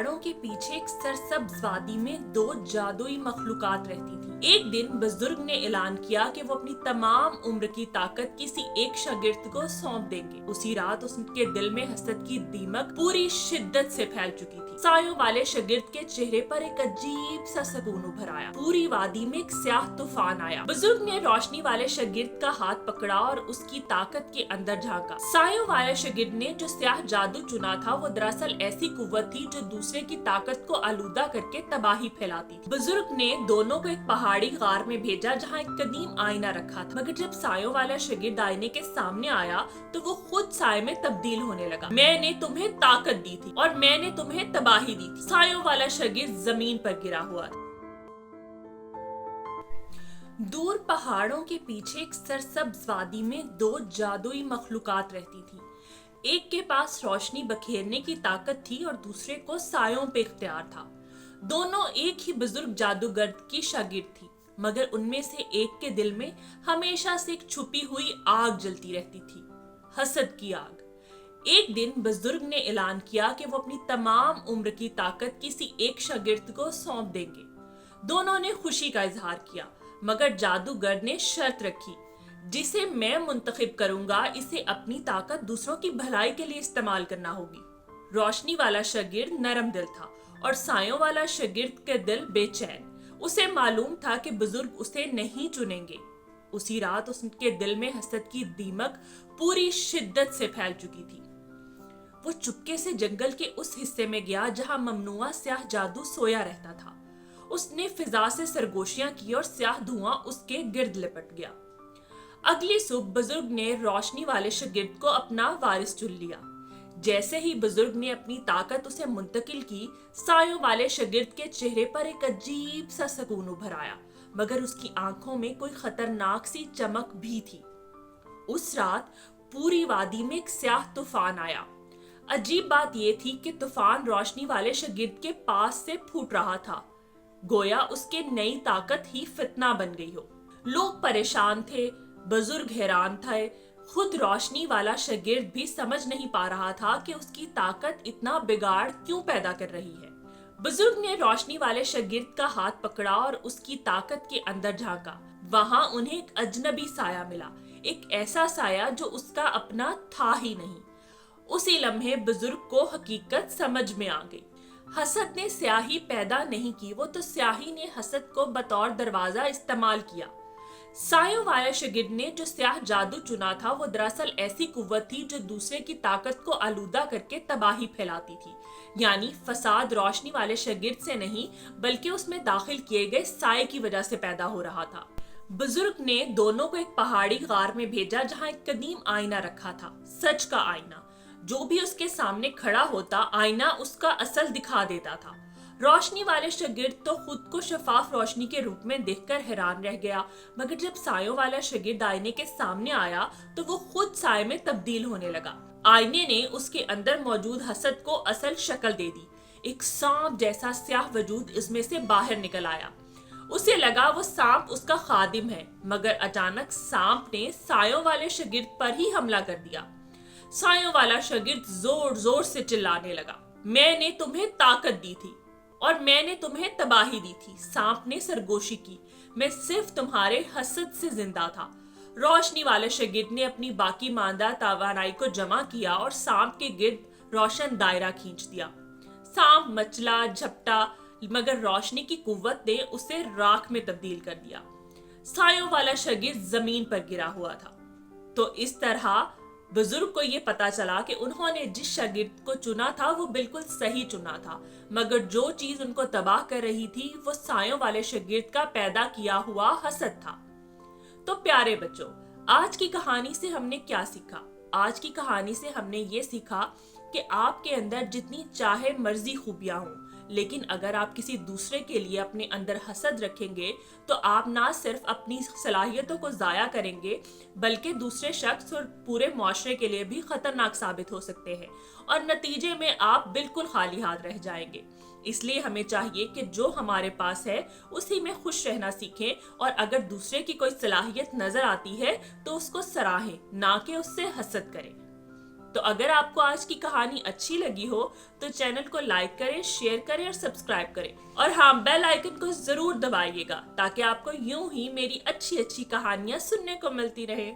पहाड़ों के पीछे एक सरसब्ज वादी में दो जादुई मखलूकात रहती थी। एक दिन बुजुर्ग ने ऐलान किया कि वो अपनी तमाम उम्र की ताकत किसी एक शागिर्द को सौंप देंगे। उसी रात उसके दिल में हसद की दीमक पूरी शिद्दत से फैल चुकी थी। सायों वाले शागिर्द के चेहरे पर एक अजीब सा सुकून उभर आया। पूरी वादी में एक स्याह तूफान आया। बुजुर्ग ने रोशनी वाले शागिर्द का हाथ पकड़ा और उसकी ताकत के अंदर झांका। सायों वाले शागिर्द ने जो स्याह जादू चुना था वो दरअसल ऐसी कुव्वत थी जो दूसरे की ताकत को आलूदा करके तबाही फैलाती थी। बुजुर्ग ने दोनों को एक पहाड़ी गार में भेजा जहाँ एक कदीम आईना रखा था, मगर जब सायों वाला शागिर्द आईने के सामने आया तो वो खुद साये में तब्दील होने लगा। मैंने तुम्हें ताकत दी थी और मैंने तुम्हें तबाही दी थी। सायों वाला शागिर्द जमीन पर गिरा हुआ था। दूर पहाड़ों के पीछे एक सरसब्ज वादी में दो जादुई मखलूकात रहती थी। एक के पास रोशनी बखेरने की ताकत थी और दूसरे को सायों पे इख्तियार था। दोनों एक ही बुजुर्ग जादूगर की शागिर्द थी, मगर उनमें से एक के दिल में हमेशा से एक छुपी हुई आग जलती रहती थी, हसद की आग। एक दिन बुजुर्ग ने ऐलान किया कि वो अपनी तमाम उम्र की ताकत किसी एक शागिर्द को सौंप देंगे। दोनों ने खुशी का इजहार किया, मगर जादूगर ने शर्त रखी, जिसे मैं मुंतखब करूंगा इसे अपनी ताकत दूसरों की भलाई के लिए इस्तेमाल करना होगी। रोशनी वाला शागिर्द नरम दिल था और सायों वाला शागिर्द के दिल बेचैन। उसे मालूम था कि बुजुर्ग उसे नहीं चुनेंगे। उसी रात उसके दिल में हसद की दीमक पूरी शिद्दत से फैल चुकी थी। वो चुपके से जंगल के उस हिस्से में गया जहां ममनुआ स्याह जादू सोया रहता था। उसने फिजा से सरगोशियां की और स्याह धुआं उसके गिर्द लिपट गया। अगली सुबह बुजुर्ग ने रोशनी वाले शागिर्द को अपना वारिस चुन लिया। जैसे ही बुजुर्ग ने अपनी ताकत उसे मुंतकिल की, सायों वाले शागिर्द के चेहरे पर एक अजीब सा सुकून उभर आया, मगर उसकी आंखों में कोई खतरनाक सी चमक भी थी। उस रात पूरी वादी में एक स्याह तूफान आया। अजीब बात यह थी कि तूफान रोशनी वाले शागिर्द के पास से फूट रहा था, गोया उसके नई ताकत ही फितना बन गई हो। लोग परेशान थे, बुजुर्ग हैरान थे। खुद रोशनी वाला शागिर्द भी समझ नहीं पा रहा था कि उसकी ताकत इतना बिगाड़ क्यों पैदा कर रही है। बुजुर्ग ने रोशनी वाले शागिर्द का हाथ पकड़ा और उसकी ताकत के अंदर झांका। वहां उन्हें एक अजनबी साया मिला, एक ऐसा साया जो उसका अपना था ही नहीं। उसी लम्हे बुजुर्ग को हकीकत समझ में आ गई। हसद ने स्याही पैदा नहीं की, वो तो स्याही ने हसद को बतौर दरवाजा इस्तेमाल किया। सायों वाले शागिर्द ने जो स्याह जादू चुना था वो दरअसल ऐसी कुव्वत थी जो दूसरे की ताकत को आलूदा करके तबाही फैलाती थी। यानी फसाद रोशनी वाले शागिर्द से नहीं, बल्कि उसमें दाखिल किए गए साये की वजह से पैदा हो रहा था। बुजुर्ग ने दोनों को एक पहाड़ी गार में भेजा जहाँ एक कदीम आईना रखा था, सच का आईना। जो भी उसके सामने खड़ा होता, आईना उसका असल दिखा देता था। रोशनी वाले शागिर्द तो खुद को शफाफ रोशनी के रूप में देखकर हैरान रह गया, मगर जब सायों वाला शागिर्द आईने के सामने आया तो वो खुद साये में तब्दील होने लगा। आईने ने उसके अंदर मौजूद हसद को असल शक्ल दे दी। एक सांप जैसा स्याह वजूद इसमें से बाहर निकल आया। उसे लगा वो सांप उसका खादिम है, मगर अचानक सांप ने सायों वाले शागिर्द पर ही हमला कर दिया। सायों वाला शागिर्द जोर जोर से चिल्लाने लगा, मैंने तुम्हें ताकत दी थी और मैंने तुम्हें तबाही दी थी। सांप ने सरगोशी की, मैं सिर्फ तुम्हारे हसद से जिंदा था। रोशनी वाले शागिर्द ने अपनी बाकी मांदा तवानाई को जमा किया और सांप के गिर्द रोशन दायरा खींच दिया। सांप मचला झपटा, मगर रोशनी की कुव्वत ने उसे राख में तब्दील कर दिया। सायों वाला शागिर्द जमीन पर गिरा हुआ था। तो इस तरह बुजुर्ग को ये पता चला कि उन्होंने जिस शागिर्द को चुना था वो बिल्कुल सही चुना था, मगर जो चीज उनको तबाह कर रही थी वो सायों वाले शागिर्द का पैदा किया हुआ हसद था। तो प्यारे बच्चों, आज की कहानी से हमने क्या सीखा? आज की कहानी से हमने ये सीखा कि आपके अंदर जितनी चाहे मर्जी खूबियां हों, लेकिन अगर आप किसी दूसरे के लिए अपने अंदर हसद रखेंगे तो आप ना सिर्फ अपनी सलाहियतों को ज़ाया करेंगे, बल्कि दूसरे शख्स और पूरे माशरे के लिए भी खतरनाक साबित हो सकते हैं और नतीजे में आप बिल्कुल खाली हाथ रह जाएंगे। इसलिए हमें चाहिए कि जो हमारे पास है उसी में खुश रहना सीखें, और अगर दूसरे की कोई सलाहियत नजर आती है तो उसको सराहें, ना कि उससे हसद करें। تو اگر آپ کو آج کی کہانی اچھی لگی ہو تو چینل کو لائک کریں، شیئر کریں اور سبسکرائب کریں، اور ہاں بیل آئیکن کو ضرور دبائیے گا تاکہ آپ کو یوں ہی میری اچھی کہانیاں سننے کو ملتی رہے۔